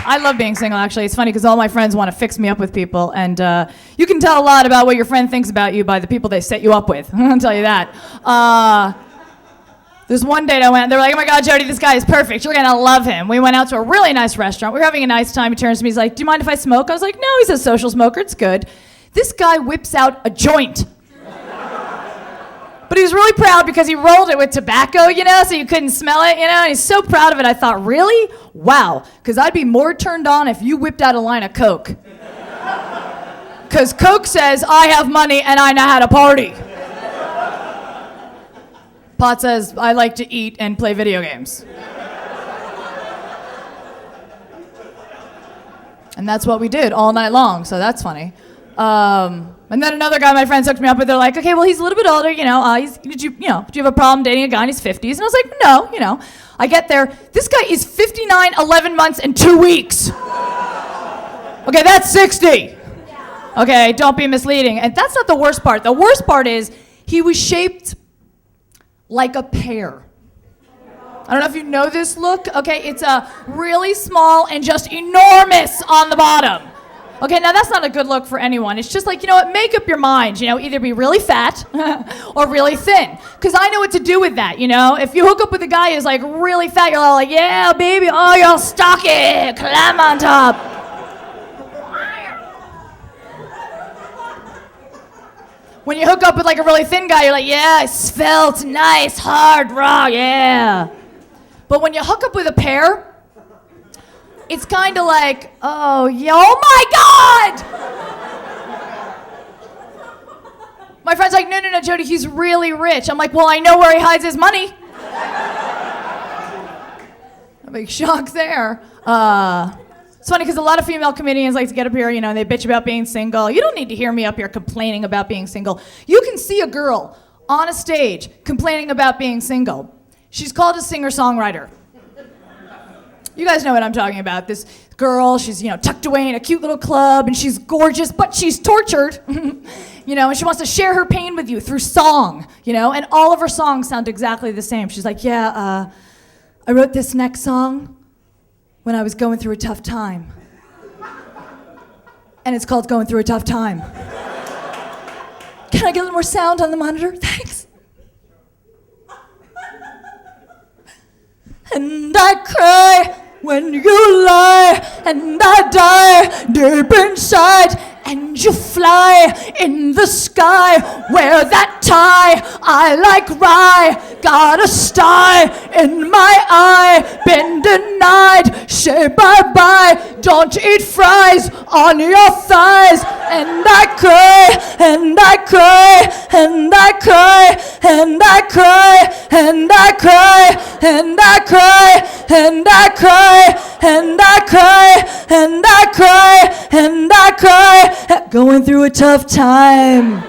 I love being single, actually. It's funny because all my friends want to fix me up with people, and you can tell a lot about what your friend thinks about you by the people they set you up with. I'll tell you that. There's one date I went, they were like, oh my God, Jodi, this guy is perfect. You're going to love him. We went out to a really nice restaurant. We were having a nice time. He turns to me, he's like, do you mind if I smoke? I was like, no, he's a social smoker. It's good. This guy whips out a joint. But he was really proud because he rolled it with tobacco, so you couldn't smell it, and he's so proud of it. I thought, really? Wow. Because I'd be more turned on if you whipped out a line of Coke. Because Coke says, I have money and I know how to party. Pot says, I like to eat and play video games. And that's what we did all night long, so that's funny. And then another guy my friends hooked me up with, they're like, okay, well, he's a little bit older, do you have a problem dating a guy in his 50s? And I was like, no, I get there, this guy is 59, 11 months, and 2 weeks. Okay, that's 60. Okay, don't be misleading. And that's not the worst part. The worst part is he was shaped like a pear. I don't know if you know this look. Okay, it's really small and just enormous on the bottom. Okay, now that's not a good look for anyone. It's just like, make up your mind. Either be really fat or really thin. Because I know what to do with that, If you hook up with a guy who's like really fat, you're all like, yeah, baby, oh, you're stocky, climb on top. When you hook up with like a really thin guy, you're like, yeah, svelte, nice, hard, raw, yeah. But when you hook up with a pear, it's kind of like, oh, yeah, oh my God! My friend's like, no, Jodi, he's really rich. I'm like, well, I know where he hides his money. A big shock there. It's funny because a lot of female comedians like to get up here, and they bitch about being single. You don't need to hear me up here complaining about being single. You can see a girl on a stage complaining about being single. She's called a singer-songwriter. You guys know what I'm talking about. This girl, she's, tucked away in a cute little club, and she's gorgeous, but she's tortured. And she wants to share her pain with you through song, and all of her songs sound exactly the same. She's like, yeah, I wrote this next song when I was going through a tough time. And it's called Going Through a Tough Time. Can I get a little more sound on the monitor? Thanks. And I cry when you lie, and I die deep inside, and you fly in the sky where that tie I like rye got a sty in my eye, been denied, say bye-bye, don't eat fries on your thighs. And I cry, and I cry, and I cry, and I cry, and I cry, and I cry, and I cry, and I cry, and I cry, and I cry, going through a tough time.